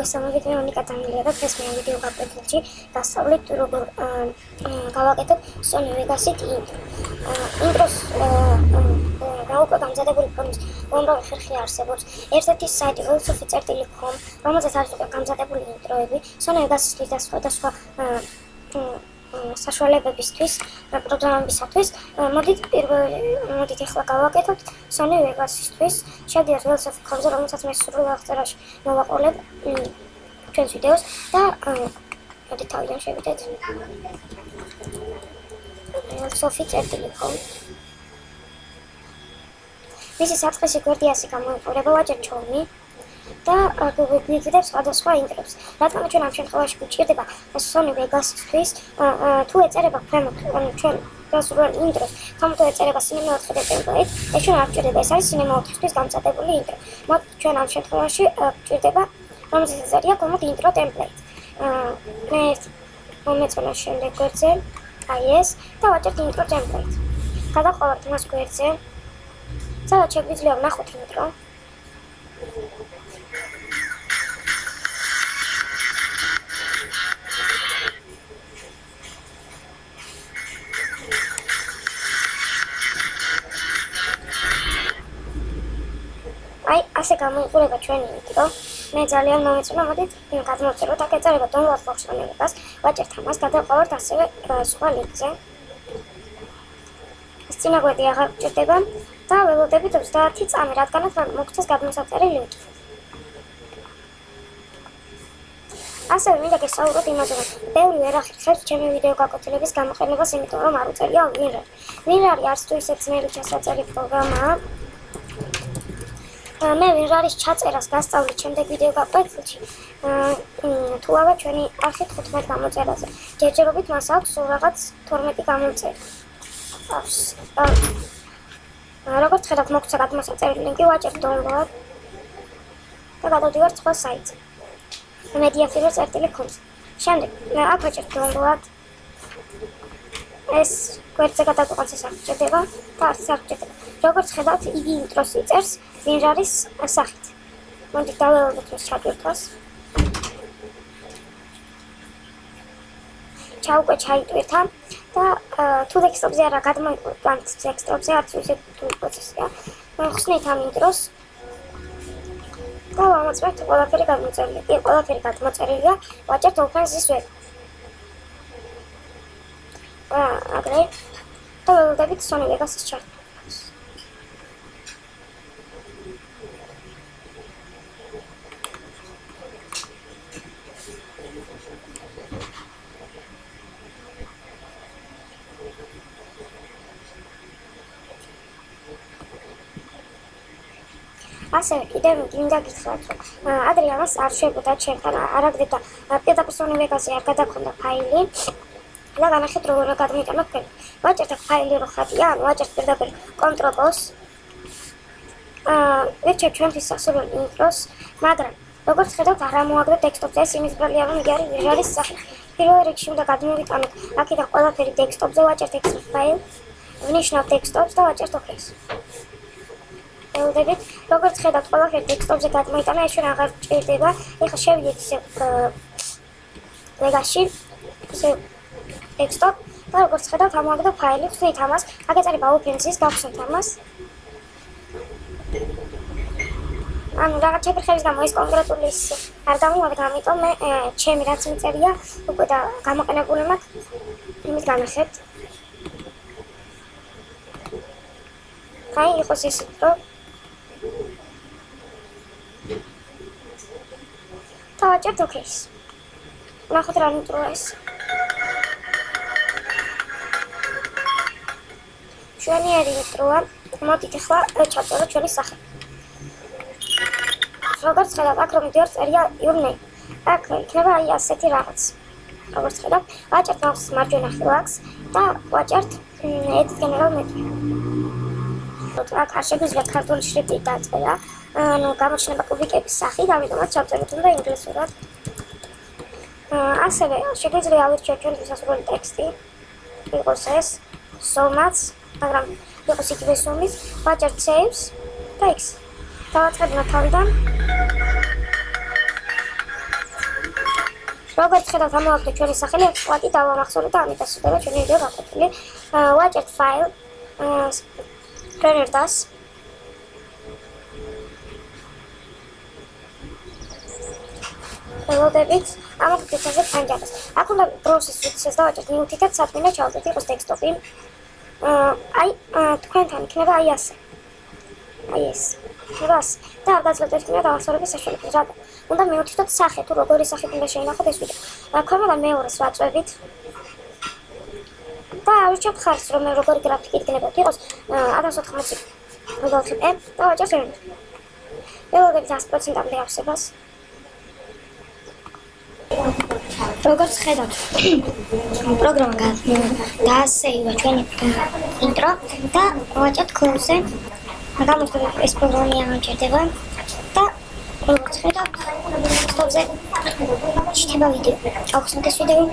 მოგესალმებით, მე მონიკა დანილია და დღეს მე ვიდეო გაკვეთილში გასავლით როგორ გავაკეთებ Sony Vegas-ით ინტროს და უკვე გამზადებული ფორმის უამრავი ხერხი არსებობს. ერთ-ერთი საიტი velsofi.com, რომელზეც არის უკვე გამზადებული ინტროები Sony Vegas-ისთვის და სხვადასხვა საშუალებებისთვის, პროგრამებისათვის. მოდით ახლა გავაკეთოთ Sony Vegas-ისთვის. შევდივართ velsofi.com-ზე, რომელსაც მე სრულ აღწერაში მოვაყოლებ ჩვენს ვიდეოს და მოდით თავიდან შევიდეთ velsofi.com. მისი საწყისი გვერდი ასე გამოიყურება, ვაჭერ ჩორნი და გვიგვიდებს სხვადასხვა ინტრებს. რადგან ჩვენ ამ შემთხვევაში გვჭირდება Sony Vegas-ისთვის, თუ ეწერება ქვემოთ ჩვენ გასულ ინტროს, თუმცა ეწერება Cinema 4D template, ეს ჩვენ არ გვჭირდება, ეს არის Cinema 4-თვის გამზადებული ინტრო. მოდით ჩვენ ამ შემთხვევაში გვჭირდება, რომელზეც ეწერია ქვემოთ intro template. მე მომეწონა შემდეგ გვერდზე, აი ეს და ვაჭერთ intro template. გადავყავართ მას გვერდზე. სადაც შეგვიძლია ვნახოთ intro. აი, ასე გამოიყურება ჩვენი ინტრო. მე ძალიან მომეწონა, მოდით გადმოვწეროთ. აქ ეწერება download for Sony Vegas, ვაჭერთ ამას, გადავყავართ ასევე სხვა ლინკზე. ეს წინა გვერდი აღარ გვჭირდება და ველოდებით 30 წამი, რადგანაც მოგცეს გადმოსაწერი ლინკი. ასევე მინდა გესაუბროთ იმაზე, რომ ბევრი ვერ ახერხებს ჩემი ვიდეო გაკვეთილების გამოყენებას, იმიტომ რომ არ უწერია WinRAR. WinRAR არც თუ ისე ძნელი ჩასაწერი პროგრამაა. მე WinRAR-ის ჩაწერას გასწავლით შემდეგ ვიდეო გაკვეთილში. თუ არა ჩვენი არხი 15 გამოწერაზე. ჯერჯერობით მას აქვს სულ რაღაც 12 გამოწერი. როგორც ხედავთ, მოგცა გადმოსაწერი ლინკი, ვაჭერთ download და გადავდივართ სხვა საიტზე. mediafire.com. შემდეგ აქ ვაჭერთ download. ეს გვერდზე გადაგვყავს ეს არ გჭირდება და არც არ გჭირდება. როგორც ხედავთ, იგი ინტროს იწერს WinRAR-ის სახით. მოდით დავველოდოთ ეს ჩაგვირთვას. უკვე ჩაიტვირთა და თუ დესკტოპზე არა გადმოიყვანთ დესკტოპზე არც ისე პროცესია. ხსნით ამ ინტროს და ვამოწმებთ ყველაფერი გადმოწერილი. კი, ყველაფერი გადმოწერილია, ვაჭერთ open this web. აგრე და ველოდებით Sony Vegas-ის ჩართვას. ასევე კიდევ მინდა გითხრათ, რომ ადრე ამას არ შეგვედა ჩემთან, არ აგდებდა პირდაპირ Sony Vegas-ზე არ გადაგქონდა ფაილი და განახეთ როგორ გადმიტანა თქვენ. ვაჭერთ აქ ფაილი რო ხატია, ანუ ვაჭერთ პირდაპირ Ctrl+. ვერჩევთ ჩვენთვის სასურველ ინტროს, მაგრამ როგორც ხედავთ, არ ამოაგდეთ დესკტოპზე, ეს იმის ბრალია, რომ იგი არის WinRAR-ის სახე. პირველ რიგში უნდა გადმოვიტანოთ აქედან ყველაფერი დესკტოპზე, ვაჭერთ Excel ფაილ, ვნიშნავთ დესკტოპს და ვაჭერთ OK-ს. ველოდებით, როგორც ხედავთ, ყველაფერი დესკტოპზე გადმოიტანა, ეს ჩვენ აღარ გჭირდება. ეხლა შევიდეთ ისე Vegas-ში, ისე დესკტოპ და როგორც ხედავთ, ამოაგდო ფაილი, ხსნით ამას, აქ ეწერება open this, გავხსნით ამას. ანუ რაღაც შეფერხების გამო ეს კონკრეტული ის არ გამოვიდა, ამიტომ მე ჩემი რაც მიწერია, უკვე და გამოყენებული მაქვს, იმით განახეთ. აი, იყოს ისე, რომ ვაჭერთ OK-ს. ნახოთ რა ინტროა ეს. ჩვენიერი ინტროა. მოდით ახლა ჩავწეროთ ჩვენი სახე. როგორც ხედავთ, აქ რომ მიდევარ წერია your name. აქ იქნება აი ასეთი რაღაც. როგორც ხედავთ, ვაჭერთ მაუსის მარჯვენა ხილაკს და ვაჭერთ edit general media. აქ არ შეგვიძლია ქართული შრიფტით დაწერა. ანუ გამოჩნდება კუბიკების სახით, ამიტომაც ჩავწეროთ უნდა ინგლისურად. ასევე შეგვიძლია ავირჩიოთ ჩვენთვის სასურველი ტექსტი. იყოს ეს so much, მაგრამ იყოს იგივე სუმის, ვაჭერთ saves და x. დავაწყებნა თავიდან. როგორც ხედავთ, ამოვაგდო ჩვენი სახელი, ეხლა დავამახსოვრეთ და ამით ასწორდება ჩვენი ვიდეო გაკვეთილი. ვაჭერთ ფაილ Renerdас. ელოდებით ამოგვიწევს ასე პანჯაბას. აქ უნდა process width-ს დავაჭერთ მიუთითეთ სათმინე ჩავდეთ იყოს დესკტოპი. აი თქვენთან იქნება აი ასე. აი ეს. ხებას და არ გაძლევთ იქნება დავასწორების საშუალება. რა უნდა მიუთითოთ სახე თუ როგორი სახით უნდა შეინახოთ ეს ვიდეო. ქვემოდან მეორეს ვაწვევით. და ავირჩევთ ხარისხს, რომ როგორი გრაფიკით გნებოთ იყოს 1080 4P და ვაჭერთ რენდერ. ელოდებით 100%-ამდე ავსებას. როგორც ხედავთ, პროგრამა დაასეივა ჩვენი ინტრო და ვაჭერთ close-ზე. გამოხდება ეს პროგრამა ამჭირდება და როგორც ხედავთ, სტოპზე ჩნდება ვიდეო. აუხსნათ ეს ვიდეო.